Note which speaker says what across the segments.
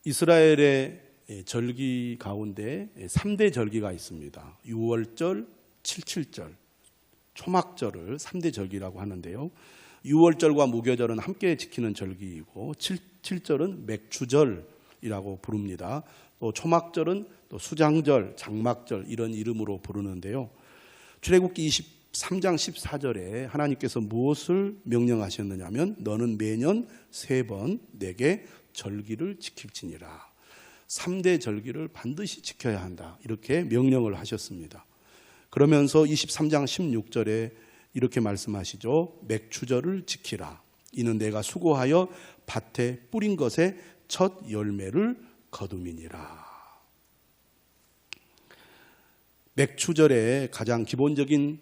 Speaker 1: 이스라엘의 절기 가운데 3대 절기가 있습니다. 6월절, 77절, 초막절을 3대 절기라고 하는데요. 6월절과 무교절은 함께 지키는 절기이고 77절은 맥추절이라고 부릅니다. 또 초막절은 또 수장절, 장막절 이런 이름으로 부르는데요. 출애굽기 23장 14절에 하나님께서 무엇을 명령하셨느냐면 너는 매년 3번 내게 절기를 지킬지니라. 3대 절기를 반드시 지켜야 한다. 이렇게 명령을 하셨습니다. 그러면서 23장 16절에 이렇게 말씀하시죠. 맥추절을 지키라. 이는 내가 수고하여 밭에 뿌린 것의 첫 열매를 거둠이니라. 맥추절의 가장 기본적인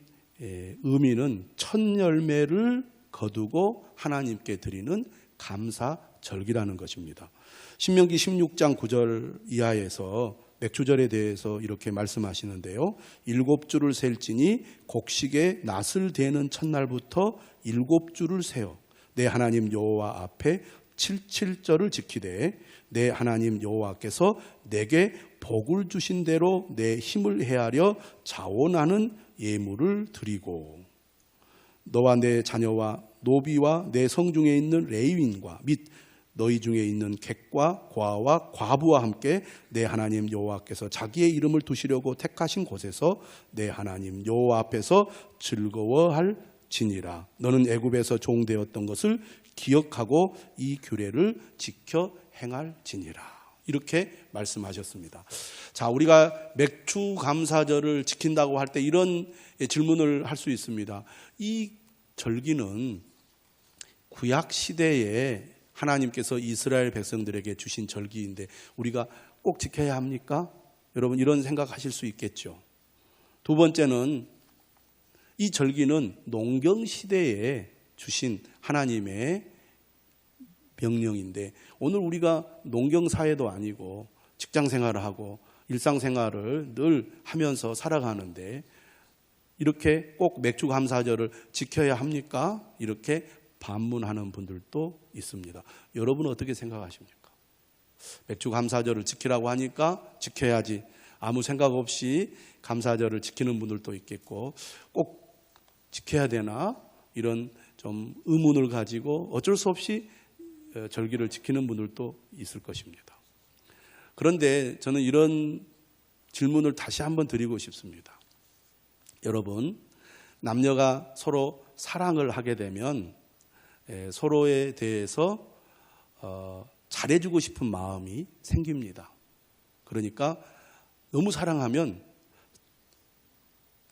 Speaker 1: 의미는 첫 열매를 거두고 하나님께 드리는 감사절기라는 것입니다. 신명기 16장 9절 이하에서 맥추절에 대해서 이렇게 말씀하시는데요. 7주를 셀지니 곡식에 낫을 대는 첫날부터 7주를 세어 내 하나님 여호와 앞에 77절을 지키되 내 하나님 여호와께서 내게 복을 주신 대로 내 힘을 헤아려 자원하는 예물을 드리고 너와 내 자녀와 노비와 내 성중에 있는 레위인과 및 너희 중에 있는 객과 과와 과부와 함께 내 하나님 여호와께서 자기의 이름을 두시려고 택하신 곳에서 내 하나님 여호와 앞에서 즐거워할 지니라. 너는 애굽에서 종되었던 것을 기억하고 이 규례를 지켜 행할 지니라. 이렇게 말씀하셨습니다. 자, 우리가 맥추 감사절을 지킨다고 할 때 이런 질문을 할 수 있습니다. 이 절기는 구약 시대에 하나님께서 이스라엘 백성들에게 주신 절기인데 우리가 꼭 지켜야 합니까? 여러분 이런 생각하실 수 있겠죠. 두 번째는 이 절기는 농경 시대에 주신 하나님의 명령인데 오늘 우리가 농경 사회도 아니고 직장 생활을 하고 일상 생활을 늘 하면서 살아가는데 이렇게 꼭 맥추 감사절을 지켜야 합니까? 이렇게 반문하는 분들도 있습니다. 여러분은 어떻게 생각하십니까? 맥추 감사절을 지키라고 하니까 지켜야지 아무 생각 없이 감사절을 지키는 분들도 있겠고 꼭 지켜야 되나 이런 좀 의문을 가지고 어쩔 수 없이 절기를 지키는 분들도 있을 것입니다. 그런데 저는 이런 질문을 다시 한번 드리고 싶습니다. 여러분, 남녀가 서로 사랑을 하게 되면 서로에 대해서 잘해주고 싶은 마음이 생깁니다. 그러니까 너무 사랑하면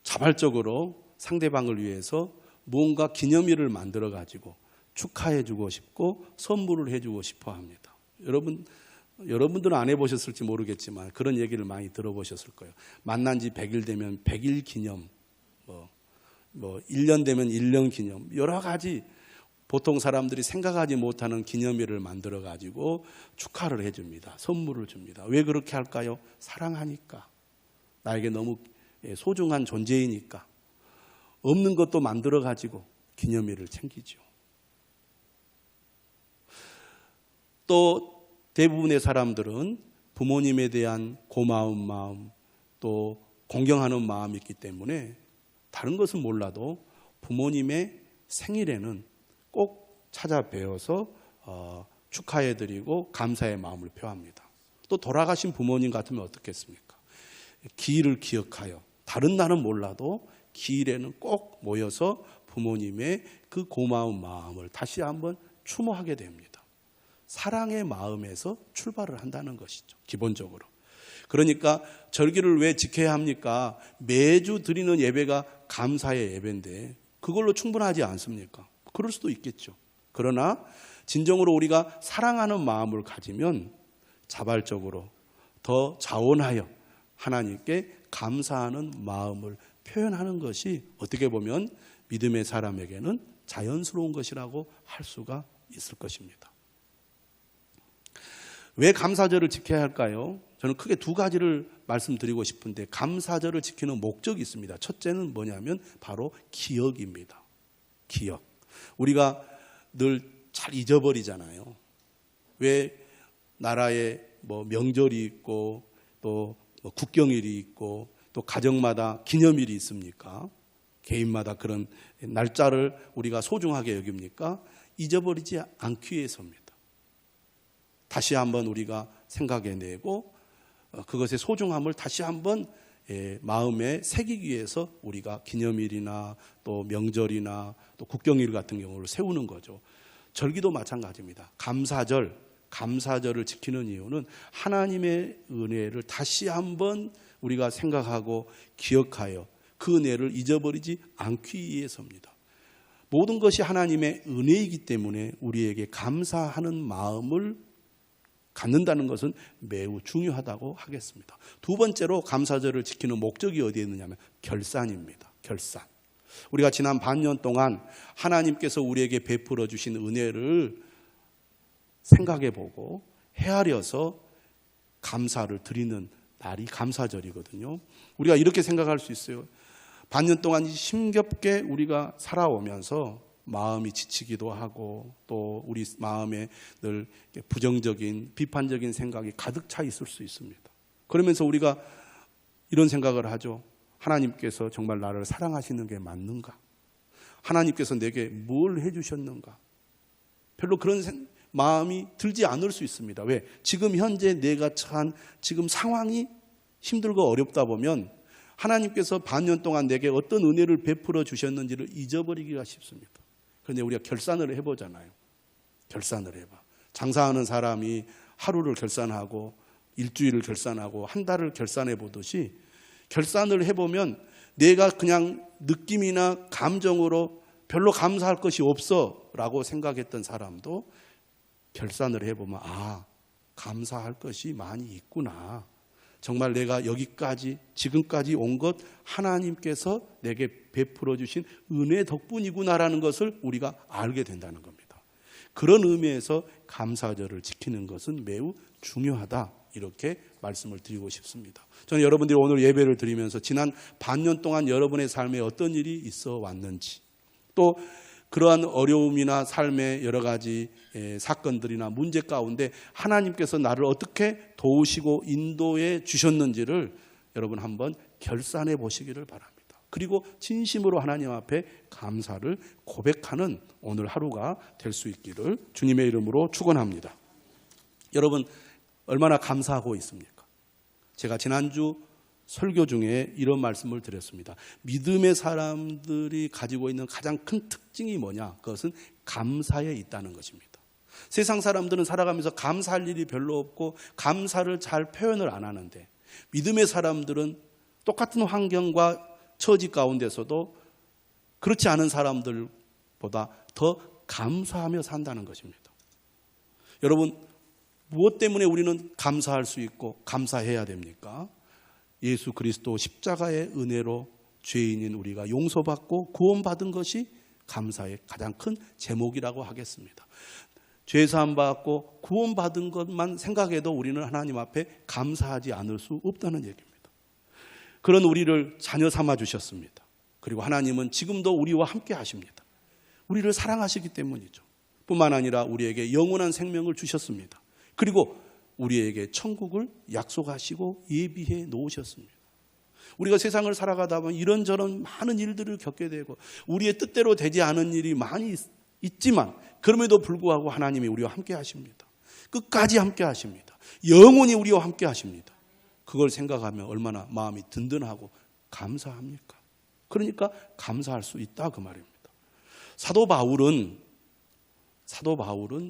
Speaker 1: 자발적으로 상대방을 위해서 무언가 기념일을 만들어 가지고 축하해주고 싶고 선물을 해주고 싶어 합니다. 여러분들은 안 해보셨을지 모르겠지만 그런 얘기를 많이 들어보셨을 거예요. 만난 지 100일 되면 100일 기념, 1년 되면 1년 기념, 여러 가지 보통 사람들이 생각하지 못하는 기념일을 만들어 가지고 축하를 해줍니다. 선물을 줍니다. 왜 그렇게 할까요? 사랑하니까. 나에게 너무 소중한 존재이니까. 없는 것도 만들어 가지고 기념일을 챙기죠. 또 대부분의 사람들은 부모님에 대한 고마운 마음 또 공경하는 마음이 있기 때문에 다른 것은 몰라도 부모님의 생일에는 꼭 찾아뵈어서 축하해드리고 감사의 마음을 표합니다. 또 돌아가신 부모님 같으면 어떻겠습니까? 기일을 기억하여 다른 날은 몰라도 기일에는 꼭 모여서 부모님의 그 고마운 마음을 다시 한번 추모하게 됩니다. 사랑의 마음에서 출발을 한다는 것이죠. 기본적으로. 그러니까 절기를 왜 지켜야 합니까? 매주 드리는 예배가 감사의 예배인데 그걸로 충분하지 않습니까? 그럴 수도 있겠죠. 그러나 진정으로 우리가 사랑하는 마음을 가지면 자발적으로 더 자원하여 하나님께 감사하는 마음을 표현하는 것이 어떻게 보면 믿음의 사람에게는 자연스러운 것이라고 할 수가 있을 것입니다. 왜 감사절을 지켜야 할까요? 저는 크게 두 가지를 말씀드리고 싶은데 감사절을 지키는 목적이 있습니다. 첫째는 뭐냐면 바로 기억입니다. 기억. 우리가 늘 잘 잊어버리잖아요. 왜 나라의 뭐 명절이 있고 또 뭐 국경일이 있고 또 가정마다 기념일이 있습니까? 개인마다 그런 날짜를 우리가 소중하게 여깁니까? 잊어버리지 않기 위해서입니다. 다시 한번 우리가 생각해내고 그것의 소중함을 다시 한번 마음에 새기기 위해서 우리가 기념일이나 또 명절이나 또 국경일 같은 경우를 세우는 거죠. 절기도 마찬가지입니다. 감사절을 지키는 이유는 하나님의 은혜를 다시 한번 우리가 생각하고 기억하여 그 은혜를 잊어버리지 않기 위해서입니다. 모든 것이 하나님의 은혜이기 때문에 우리에게 감사하는 마음을 갖는다는 것은 매우 중요하다고 하겠습니다. 두 번째로 감사절을 지키는 목적이 어디에 있느냐면 결산입니다. 결산. 우리가 지난 반년 동안 하나님께서 우리에게 베풀어 주신 은혜를 생각해 보고 헤아려서 감사를 드리는 날이 감사절이거든요. 우리가 이렇게 생각할 수 있어요. 반년 동안 힘겹게 우리가 살아오면서 마음이 지치기도 하고 또 우리 마음에 늘 부정적인 비판적인 생각이 가득 차 있을 수 있습니다. 그러면서 우리가 이런 생각을 하죠. 하나님께서 정말 나를 사랑하시는 게 맞는가? 하나님께서 내게 뭘 해주셨는가? 별로 그런 마음이 들지 않을 수 있습니다. 왜? 지금 현재 내가 처한 지금 상황이 힘들고 어렵다 보면 하나님께서 반년 동안 내게 어떤 은혜를 베풀어 주셨는지를 잊어버리기가 쉽습니다. 그런데 우리가 결산을 해보잖아요. 결산을 해봐. 장사하는 사람이 하루를 결산하고 일주일을 결산하고 한 달을 결산해 보듯이 결산을 해보면 내가 그냥 느낌이나 감정으로 별로 감사할 것이 없어 라고 생각했던 사람도 결산을 해보면 감사할 것이 많이 있구나. 정말 내가 여기까지 지금까지 온 것 하나님께서 내게 베풀어 주신 은혜 덕분이구나라는 것을 우리가 알게 된다는 겁니다. 그런 의미에서 감사절을 지키는 것은 매우 중요하다. 이렇게 말씀을 드리고 싶습니다. 저는 여러분들이 오늘 예배를 드리면서 지난 반년 동안 여러분의 삶에 어떤 일이 있어 왔는지 또 그러한 어려움이나 삶의 여러 가지 사건들이나 문제 가운데 하나님께서 나를 어떻게 도우시고 인도해 주셨는지를 여러분 한번 결산해 보시기를 바랍니다. 그리고 진심으로 하나님 앞에 감사를 고백하는 오늘 하루가 될 수 있기를 주님의 이름으로 축원합니다. 여러분 얼마나 감사하고 있습니까? 제가 지난주 설교 중에 이런 말씀을 드렸습니다. 믿음의 사람들이 가지고 있는 가장 큰 특징이 뭐냐? 그것은 감사에 있다는 것입니다. 세상 사람들은 살아가면서 감사할 일이 별로 없고 감사를 잘 표현을 안 하는데 믿음의 사람들은 똑같은 환경과 처지 가운데서도 그렇지 않은 사람들보다 더 감사하며 산다는 것입니다. 여러분 무엇 때문에 우리는 감사할 수 있고 감사해야 됩니까? 예수 그리스도 십자가의 은혜로 죄인인 우리가 용서받고 구원받은 것이 감사의 가장 큰 제목이라고 하겠습니다. 죄사함 받고 구원받은 것만 생각해도 우리는 하나님 앞에 감사하지 않을 수 없다는 얘기입니다. 그런 우리를 자녀 삼아 주셨습니다. 그리고 하나님은 지금도 우리와 함께 하십니다. 우리를 사랑하시기 때문이죠. 뿐만 아니라 우리에게 영원한 생명을 주셨습니다. 그리고 우리에게 천국을 약속하시고 예비해 놓으셨습니다. 우리가 세상을 살아가다 보면 이런저런 많은 일들을 겪게 되고 우리의 뜻대로 되지 않은 일이 많이 있지만 그럼에도 불구하고 하나님이 우리와 함께 하십니다. 끝까지 함께 하십니다. 영원히 우리와 함께 하십니다. 그걸 생각하면 얼마나 마음이 든든하고 감사합니까? 그러니까 감사할 수 있다 그 말입니다. 사도 바울은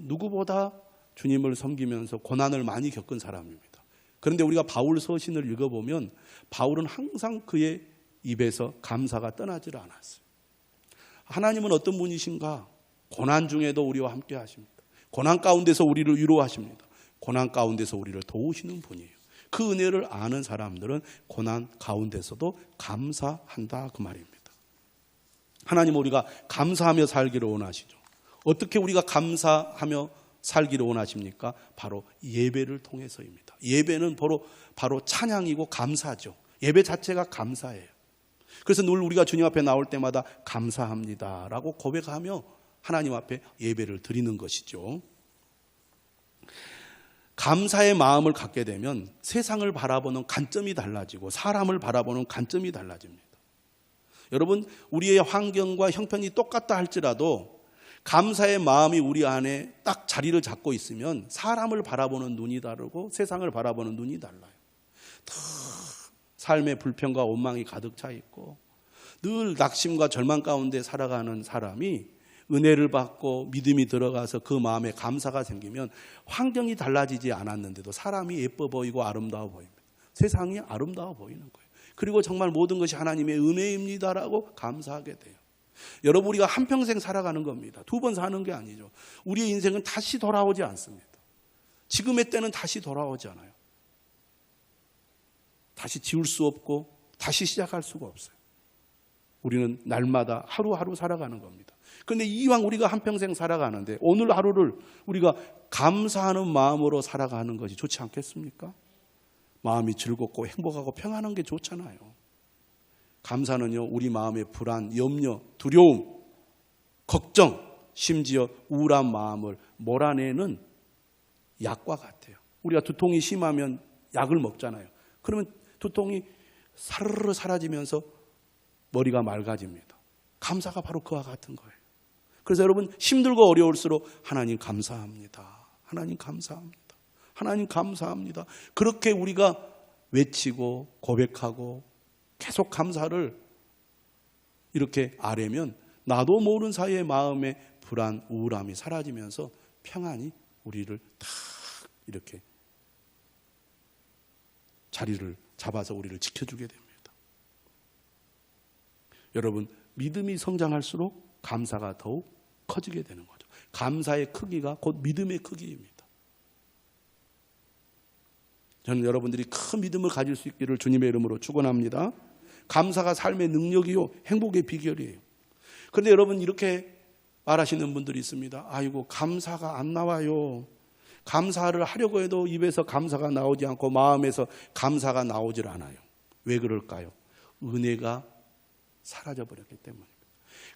Speaker 1: 누구보다 주님을 섬기면서 고난을 많이 겪은 사람입니다. 그런데 우리가 바울 서신을 읽어보면 바울은 항상 그의 입에서 감사가 떠나질 않았어요. 하나님은 어떤 분이신가? 고난 중에도 우리와 함께 하십니다. 고난 가운데서 우리를 위로하십니다. 고난 가운데서 우리를 도우시는 분이에요. 그 은혜를 아는 사람들은 고난 가운데서도 감사한다 그 말입니다. 하나님은 우리가 감사하며 살기를 원하시죠. 어떻게 우리가 감사하며 살기를 원하십니까? 바로 예배를 통해서입니다. 예배는 바로 찬양이고 감사죠. 예배 자체가 감사예요. 그래서 늘 우리가 주님 앞에 나올 때마다 감사합니다라고 고백하며 하나님 앞에 예배를 드리는 것이죠. 감사의 마음을 갖게 되면 세상을 바라보는 관점이 달라지고 사람을 바라보는 관점이 달라집니다. 여러분, 우리의 환경과 형편이 똑같다 할지라도 감사의 마음이 우리 안에 딱 자리를 잡고 있으면 사람을 바라보는 눈이 다르고 세상을 바라보는 눈이 달라요. 삶의 불평과 원망이 가득 차 있고 늘 낙심과 절망 가운데 살아가는 사람이 은혜를 받고 믿음이 들어가서 그 마음에 감사가 생기면 환경이 달라지지 않았는데도 사람이 예뻐 보이고 아름다워 보입니다. 세상이 아름다워 보이는 거예요. 그리고 정말 모든 것이 하나님의 은혜입니다라고 감사하게 돼요. 여러분, 우리가 한평생 살아가는 겁니다. 2번 사는 게 아니죠. 우리의 인생은 다시 돌아오지 않습니다. 지금의 때는 다시 돌아오지 않아요. 다시 지울 수 없고 다시 시작할 수가 없어요. 우리는 날마다 하루하루 살아가는 겁니다. 그런데 이왕 우리가 한평생 살아가는데 오늘 하루를 우리가 감사하는 마음으로 살아가는 것이 좋지 않겠습니까? 마음이 즐겁고 행복하고 평안한 게 좋잖아요. 감사는요, 우리 마음의 불안, 염려, 두려움, 걱정, 심지어 우울한 마음을 몰아내는 약과 같아요. 우리가 두통이 심하면 약을 먹잖아요. 그러면 두통이 사르르 사라지면서 머리가 맑아집니다. 감사가 바로 그와 같은 거예요. 그래서 여러분, 힘들고 어려울수록 하나님 감사합니다. 하나님 감사합니다. 하나님 감사합니다. 그렇게 우리가 외치고 고백하고 계속 감사를 이렇게 아뢰면 나도 모르는 사이에 마음의 불안, 우울함이 사라지면서 평안이 우리를 탁 이렇게 자리를 잡아서 우리를 지켜주게 됩니다. 여러분, 믿음이 성장할수록 감사가 더욱 커지게 되는 거죠. 감사의 크기가 곧 믿음의 크기입니다. 저는 여러분들이 큰 믿음을 가질 수 있기를 주님의 이름으로 축원합니다. 감사가 삶의 능력이요, 행복의 비결이에요. 그런데 여러분, 이렇게 말하시는 분들이 있습니다. 아이고, 감사가 안 나와요. 감사를 하려고 해도 입에서 감사가 나오지 않고 마음에서 감사가 나오질 않아요. 왜 그럴까요? 은혜가 사라져버렸기 때문입니다.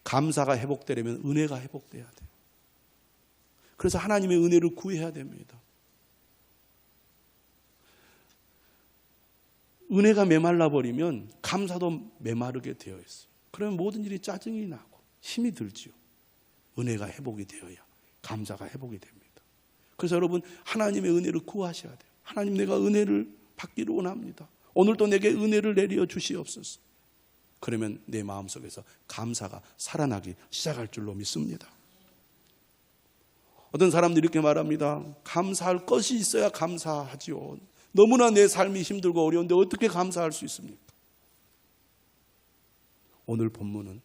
Speaker 1: 감사가 회복되려면 은혜가 회복돼야 돼요. 그래서 하나님의 은혜를 구해야 됩니다. 은혜가 메말라 버리면 감사도 메마르게 되어 있어요. 그러면 모든 일이 짜증이 나고 힘이 들지요. 은혜가 회복이 되어야 감사가 회복이 됩니다. 그래서 여러분, 하나님의 은혜를 구하셔야 돼요. 하나님, 내가 은혜를 받기를 원합니다. 오늘도 내게 은혜를 내려 주시옵소서. 그러면 내 마음속에서 감사가 살아나기 시작할 줄로 믿습니다. 어떤 사람들이 이렇게 말합니다. 감사할 것이 있어야 감사하지요. 너무나 내 삶이 힘들고 어려운데 어떻게 감사할 수 있습니까? 오늘 본문은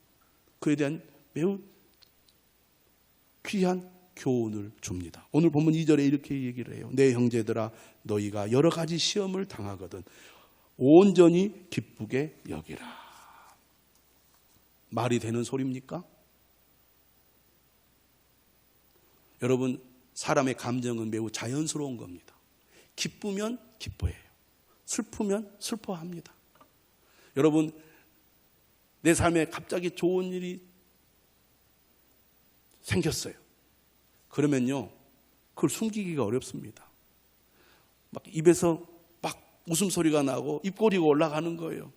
Speaker 1: 그에 대한 매우 귀한 교훈을 줍니다. 오늘 본문 2절에 이렇게 얘기를 해요. 내 형제들아, 너희가 여러 가지 시험을 당하거든 온전히 기쁘게 여기라. 말이 되는 소리입니까? 여러분, 사람의 감정은 매우 자연스러운 겁니다. 기쁘면 기뻐해요. 슬프면 슬퍼합니다. 여러분, 내 삶에 갑자기 좋은 일이 생겼어요. 그러면요, 그걸 숨기기가 어렵습니다. 막 입에서 막 웃음소리가 나고 입꼬리가 올라가는 거예요.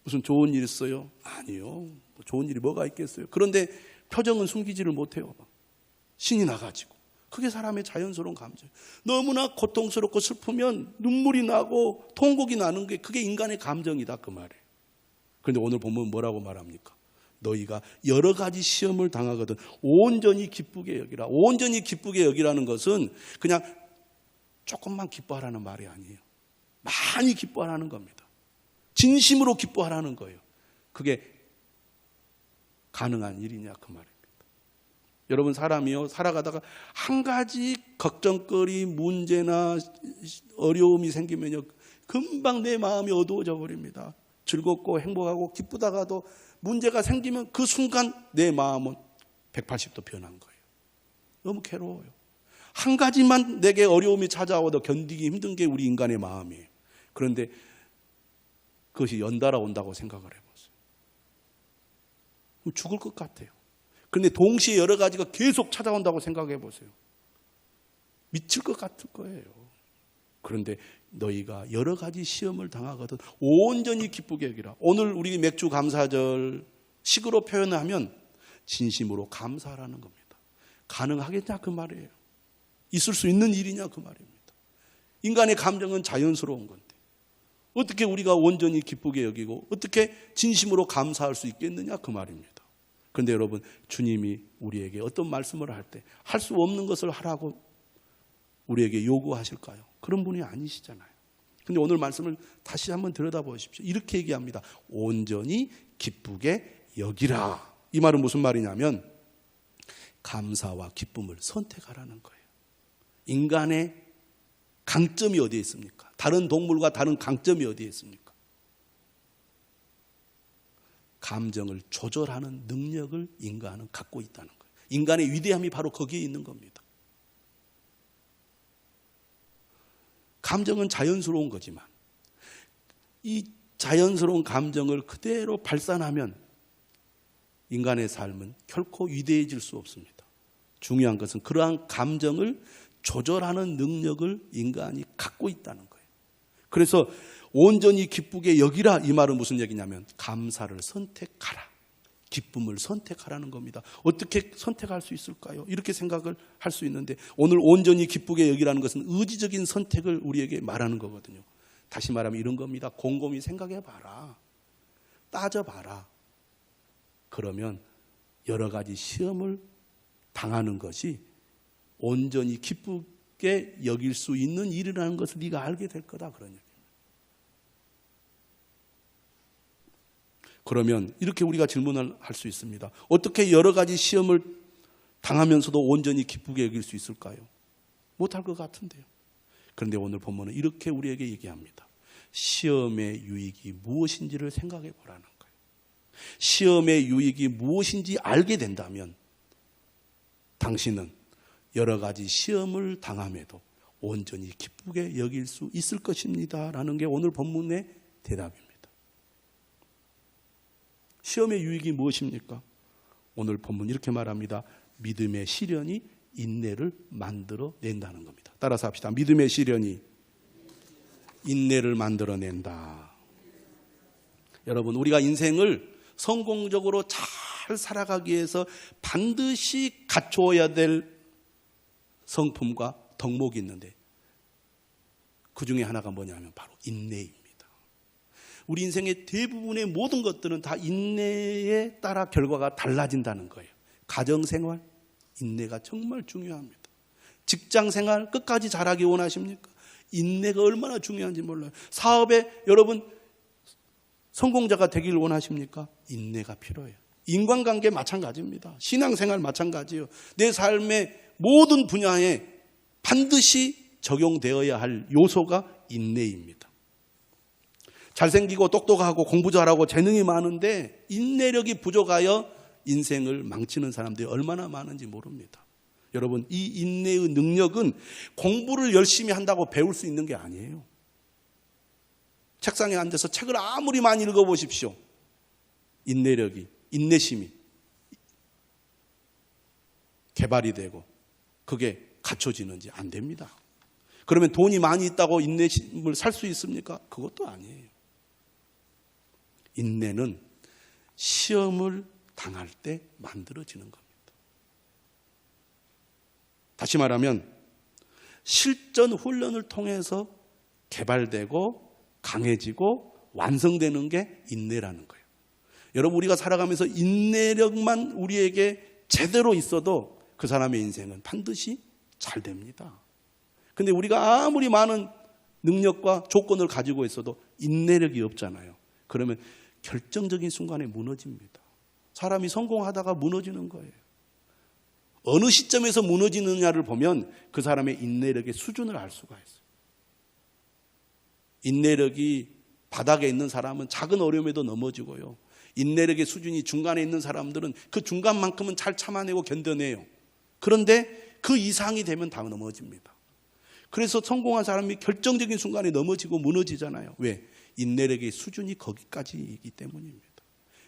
Speaker 1: 무슨 좋은 일 있어요? 아니요. 좋은 일이 뭐가 있겠어요? 그런데 표정은 숨기지를 못해요. 신이 나가지고. 그게 사람의 자연스러운 감정. 너무나 고통스럽고 슬프면 눈물이 나고 통곡이 나는 게 그게 인간의 감정이다, 그 말이에요. 그런데 오늘 보면 뭐라고 말합니까? 너희가 여러 가지 시험을 당하거든 온전히 기쁘게 여기라. 온전히 기쁘게 여기라는 것은 그냥 조금만 기뻐하라는 말이 아니에요. 많이 기뻐하라는 겁니다. 진심으로 기뻐하라는 거예요. 그게 가능한 일이냐, 그 말입니다. 여러분, 사람이요, 살아가다가 한 가지 걱정거리, 문제나 어려움이 생기면요, 금방 내 마음이 어두워져 버립니다. 즐겁고 행복하고 기쁘다가도 문제가 생기면 그 순간 내 마음은 180도 변한 거예요. 너무 괴로워요. 한 가지만 내게 어려움이 찾아와도 견디기 힘든 게 우리 인간의 마음이에요. 그런데 그것이 연달아 온다고 생각을 해보세요. 죽을 것 같아요. 그런데 동시에 여러 가지가 계속 찾아온다고 생각해 보세요. 미칠 것 같을 거예요. 그런데 너희가 여러 가지 시험을 당하거든 온전히 기쁘게 여기라. 오늘 우리 맥주 감사절 식으로 표현하면 진심으로 감사하라는 겁니다. 가능하겠냐 그 말이에요. 있을 수 있는 일이냐 그 말입니다. 인간의 감정은 자연스러운 건데 어떻게 우리가 온전히 기쁘게 여기고 어떻게 진심으로 감사할 수 있겠느냐 그 말입니다. 그런데 여러분, 주님이 우리에게 어떤 말씀을 할 때 할 수 없는 것을 하라고 우리에게 요구하실까요? 그런 분이 아니시잖아요. 그런데 오늘 말씀을 다시 한번 들여다보십시오. 이렇게 얘기합니다. 온전히 기쁘게 여기라. 이 말은 무슨 말이냐면 감사와 기쁨을 선택하라는 거예요. 인간의 강점이 어디에 있습니까? 다른 동물과 다른 강점이 어디에 있습니까? 감정을 조절하는 능력을 인간은 갖고 있다는 거예요. 인간의 위대함이 바로 거기에 있는 겁니다. 감정은 자연스러운 거지만 이 자연스러운 감정을 그대로 발산하면 인간의 삶은 결코 위대해질 수 없습니다. 중요한 것은 그러한 감정을 조절하는 능력을 인간이 갖고 있다는 거예요. 그래서 온전히 기쁘게 여기라 이 말은 무슨 얘기냐면 감사를 선택하라. 기쁨을 선택하라는 겁니다. 어떻게 선택할 수 있을까요? 이렇게 생각을 할 수 있는데 오늘 온전히 기쁘게 여기라는 것은 의지적인 선택을 우리에게 말하는 거거든요. 다시 말하면 이런 겁니다. 곰곰이 생각해 봐라. 따져봐라. 그러면 여러 가지 시험을 당하는 것이 온전히 기쁘게 여길 수 있는 일이라는 것을 네가 알게 될 거다. 그런 얘기입니다. 그러면 이렇게 우리가 질문을 할 수 있습니다. 어떻게 여러 가지 시험을 당하면서도 온전히 기쁘게 여길 수 있을까요? 못할 것 같은데요. 그런데 오늘 본문은 이렇게 우리에게 얘기합니다. 시험의 유익이 무엇인지를 생각해 보라는 거예요. 시험의 유익이 무엇인지 알게 된다면 당신은 여러 가지 시험을 당함에도 온전히 기쁘게 여길 수 있을 것입니다. 라는 게 오늘 본문의 대답입니다. 시험의 유익이 무엇입니까? 오늘 본문 이렇게 말합니다. 믿음의 시련이 인내를 만들어낸다는 겁니다. 따라서 합시다. 믿음의 시련이 인내를 만들어낸다. 여러분, 우리가 인생을 성공적으로 잘 살아가기 위해서 반드시 갖추어야 될 성품과 덕목이 있는데 그 중에 하나가 뭐냐면 바로 인내입니다. 우리 인생의 대부분의 모든 것들은 다 인내에 따라 결과가 달라진다는 거예요. 가정생활, 인내가 정말 중요합니다. 직장생활 끝까지 잘하기 원하십니까? 인내가 얼마나 중요한지 몰라요. 사업에 여러분 성공자가 되기를 원하십니까? 인내가 필요해요. 인간관계 마찬가지입니다. 신앙생활 마찬가지예요. 내 삶의 모든 분야에 반드시 적용되어야 할 요소가 인내입니다. 잘생기고 똑똑하고 공부 잘하고 재능이 많은데 인내력이 부족하여 인생을 망치는 사람들이 얼마나 많은지 모릅니다. 여러분, 이 인내의 능력은 공부를 열심히 한다고 배울 수 있는 게 아니에요. 책상에 앉아서 책을 아무리 많이 읽어보십시오. 인내력이, 인내심이 개발이 되고 그게 갖춰지는지 안 됩니다. 그러면 돈이 많이 있다고 인내심을 살 수 있습니까? 그것도 아니에요. 인내는 시험을 당할 때 만들어지는 겁니다. 다시 말하면 실전 훈련을 통해서 개발되고 강해지고 완성되는 게 인내라는 거예요. 여러분, 우리가 살아가면서 인내력만 우리에게 제대로 있어도 그 사람의 인생은 반드시 잘 됩니다. 근데 우리가 아무리 많은 능력과 조건을 가지고 있어도 인내력이 없잖아요. 그러면 결정적인 순간에 무너집니다. 사람이 성공하다가 무너지는 거예요. 어느 시점에서 무너지느냐를 보면 그 사람의 인내력의 수준을 알 수가 있어요. 인내력이 바닥에 있는 사람은 작은 어려움에도 넘어지고요. 인내력의 수준이 중간에 있는 사람들은 그 중간만큼은 잘 참아내고 견뎌내요. 그런데 그 이상이 되면 다 넘어집니다. 그래서 성공한 사람이 결정적인 순간에 넘어지고 무너지잖아요. 왜? 인내력의 수준이 거기까지이기 때문입니다.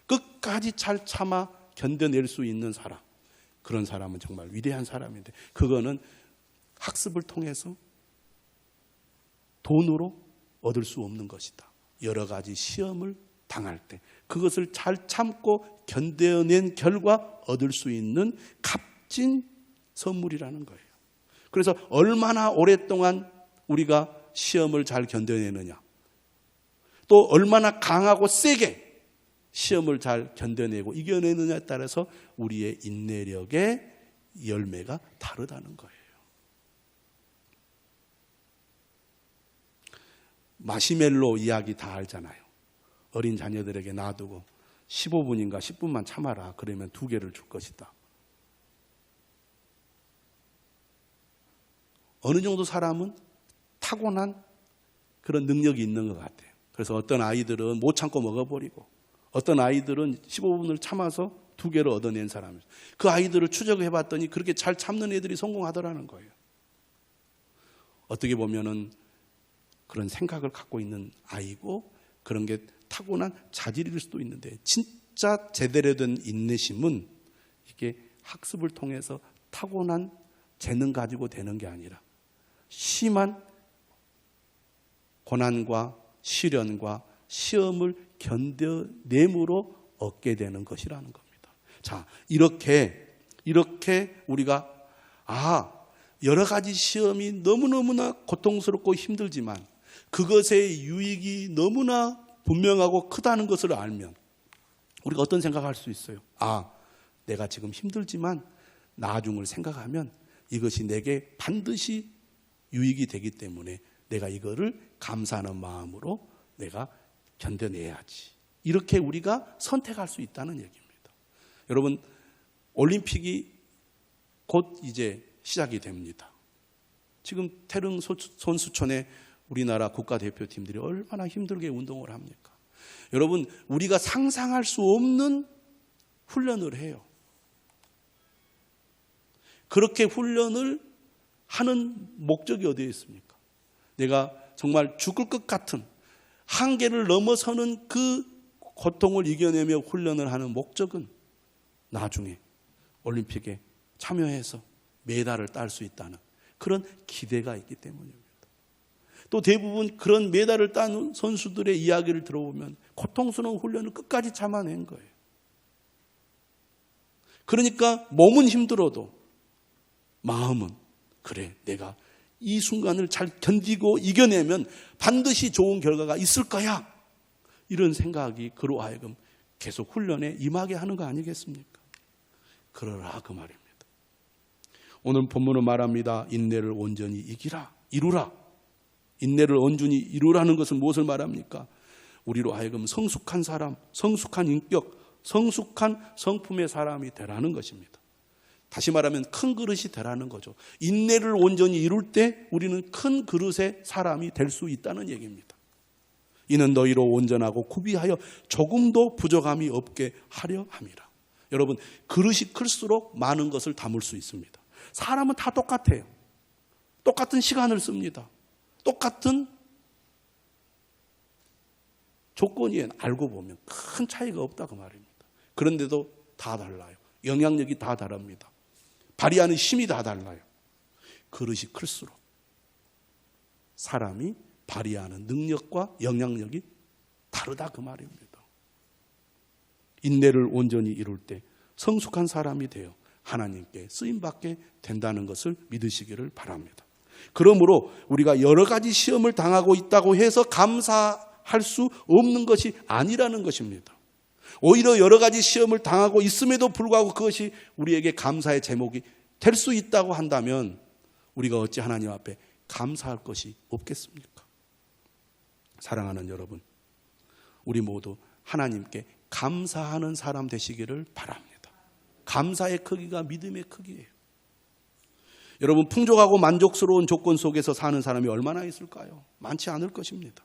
Speaker 1: 끝까지 잘 참아 견뎌낼 수 있는 사람, 그런 사람은 정말 위대한 사람인데 그거는 학습을 통해서 돈으로 얻을 수 없는 것이다. 여러 가지 시험을 당할 때 그것을 잘 참고 견뎌낸 결과 얻을 수 있는 값진 선물이라는 거예요. 그래서 얼마나 오랫동안 우리가 시험을 잘 견뎌내느냐, 또 얼마나 강하고 세게 시험을 잘 견뎌내고 이겨내느냐에 따라서 우리의 인내력의 열매가 다르다는 거예요. 마시멜로 이야기 다 알잖아요. 어린 자녀들에게 놔두고 15분인가 10분만 참아라. 그러면 2개를 줄 것이다. 어느 정도 사람은 타고난 그런 능력이 있는 것 같아요. 그래서 어떤 아이들은 못 참고 먹어버리고 어떤 아이들은 15분을 참아서 2개를 얻어낸 사람이에요. 그 아이들을 추적해봤더니 그렇게 잘 참는 애들이 성공하더라는 거예요. 어떻게 보면은 그런 생각을 갖고 있는 아이고 그런 게 타고난 자질일 수도 있는데, 진짜 제대로 된 인내심은 이게 학습을 통해서 타고난 재능 가지고 되는 게 아니라 심한 고난과 시련과 시험을 견뎌냄으로 얻게 되는 것이라는 겁니다. 자, 이렇게 우리가 여러 가지 시험이 너무너무나 고통스럽고 힘들지만 그것의 유익이 너무나 분명하고 크다는 것을 알면 우리가 어떤 생각을 할 수 있어요? 내가 지금 힘들지만 나중을 생각하면 이것이 내게 반드시 유익이 되기 때문에 내가 이거를 감사하는 마음으로 내가 견뎌내야지. 이렇게 우리가 선택할 수 있다는 얘기입니다. 여러분, 올림픽이 곧 이제 시작이 됩니다. 지금 태릉 선수촌에 우리나라 국가대표팀들이 얼마나 힘들게 운동을 합니까? 여러분, 우리가 상상할 수 없는 훈련을 해요. 그렇게 훈련을 하는 목적이 어디에 있습니까? 내가 정말 죽을 것 같은 한계를 넘어서는 그 고통을 이겨내며 훈련을 하는 목적은 나중에 올림픽에 참여해서 메달을 딸 수 있다는 그런 기대가 있기 때문입니다. 또 대부분 그런 메달을 딴 선수들의 이야기를 들어보면 고통스러운 훈련을 끝까지 참아낸 거예요. 그러니까 몸은 힘들어도 마음은 그래, 내가 이 순간을 잘 견디고 이겨내면 반드시 좋은 결과가 있을 거야. 이런 생각이 그로 하여금 계속 훈련에 임하게 하는 거 아니겠습니까? 그러라 그 말입니다. 오늘 본문은 말합니다. 인내를 온전히 이루라. 인내를 온전히 이루라는 것은 무엇을 말합니까? 우리로 하여금 성숙한 사람, 성숙한 인격, 성숙한 성품의 사람이 되라는 것입니다. 다시 말하면 큰 그릇이 되라는 거죠. 인내를 온전히 이룰 때 우리는 큰 그릇의 사람이 될 수 있다는 얘기입니다. 이는 너희로 온전하고 구비하여 조금도 부족함이 없게 하려 함이라. 여러분, 그릇이 클수록 많은 것을 담을 수 있습니다. 사람은 다 똑같아요. 똑같은 시간을 씁니다. 똑같은 조건이 알고 보면 큰 차이가 없다고 말입니다. 그런데도 다 달라요. 영향력이 다 다릅니다. 발휘하는 힘이 다 달라요. 그릇이 클수록 사람이 발휘하는 능력과 영향력이 다르다 그 말입니다. 인내를 온전히 이룰 때 성숙한 사람이 되어 하나님께 쓰임받게 된다는 것을 믿으시기를 바랍니다. 그러므로 우리가 여러 가지 시험을 당하고 있다고 해서 감사할 수 없는 것이 아니라는 것입니다. 오히려 여러 가지 시험을 당하고 있음에도 불구하고 그것이 우리에게 감사의 제목이 될 수 있다고 한다면 우리가 어찌 하나님 앞에 감사할 것이 없겠습니까? 사랑하는 여러분, 우리 모두 하나님께 감사하는 사람 되시기를 바랍니다. 감사의 크기가 믿음의 크기예요. 여러분, 풍족하고 만족스러운 조건 속에서 사는 사람이 얼마나 있을까요? 많지 않을 것입니다.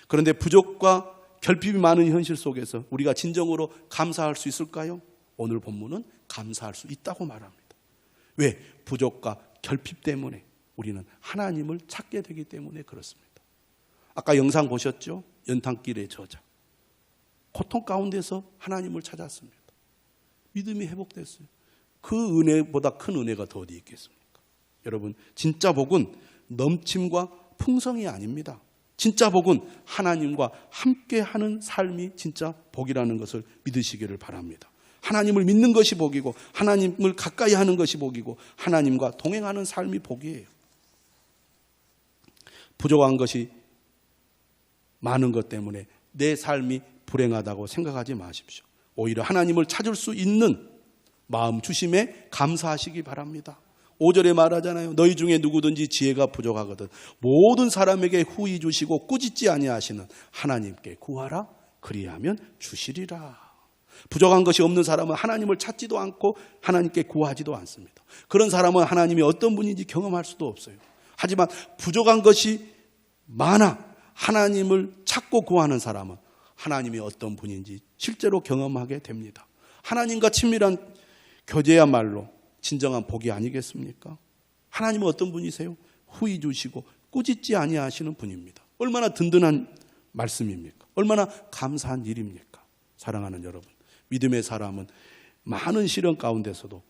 Speaker 1: 그런데 부족과 결핍이 많은 현실 속에서 우리가 진정으로 감사할 수 있을까요? 오늘 본문은 감사할 수 있다고 말합니다. 왜? 부족과 결핍 때문에 우리는 하나님을 찾게 되기 때문에 그렇습니다. 아까 영상 보셨죠? 연탄길의 저자. 고통 가운데서 하나님을 찾았습니다. 믿음이 회복됐어요. 그 은혜보다 큰 은혜가 더 어디 있겠습니까? 여러분, 진짜 복은 넘침과 풍성이 아닙니다. 진짜 복은 하나님과 함께하는 삶이 진짜 복이라는 것을 믿으시기를 바랍니다. 하나님을 믿는 것이 복이고 하나님을 가까이 하는 것이 복이고 하나님과 동행하는 삶이 복이에요. 부족한 것이 많은 것 때문에 내 삶이 불행하다고 생각하지 마십시오. 오히려 하나님을 찾을 수 있는 마음 주심에 감사하시기 바랍니다. 5절에 말하잖아요. 너희 중에 누구든지 지혜가 부족하거든 모든 사람에게 후히 주시고 꾸짖지 아니하시는 하나님께 구하라. 그리하면 주시리라. 부족한 것이 없는 사람은 하나님을 찾지도 않고 하나님께 구하지도 않습니다. 그런 사람은 하나님이 어떤 분인지 경험할 수도 없어요. 하지만 부족한 것이 많아 하나님을 찾고 구하는 사람은 하나님이 어떤 분인지 실제로 경험하게 됩니다. 하나님과 친밀한 교제야말로 진정한 복이 아니겠습니까? 하나님은 어떤 분이세요? 후히 주시고 꾸짖지 아니하시는 분입니다. 얼마나 든든한 말씀입니까? 얼마나 감사한 일입니까? 사랑하는 여러분, 믿음의 사람은 많은 시련 가운데서도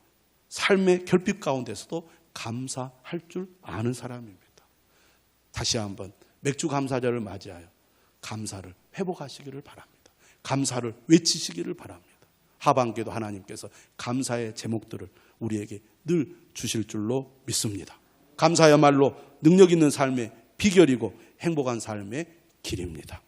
Speaker 1: 삶의 결핍 가운데서도 감사할 줄 아는 사람입니다. 다시 한번 맥주 감사절을 맞이하여 감사를 회복하시기를 바랍니다. 감사를 외치시기를 바랍니다. 하반기에도 하나님께서 감사의 제목들을 우리에게 늘 주실 줄로 믿습니다. 감사야말로 능력 있는 삶의 비결이고 행복한 삶의 길입니다.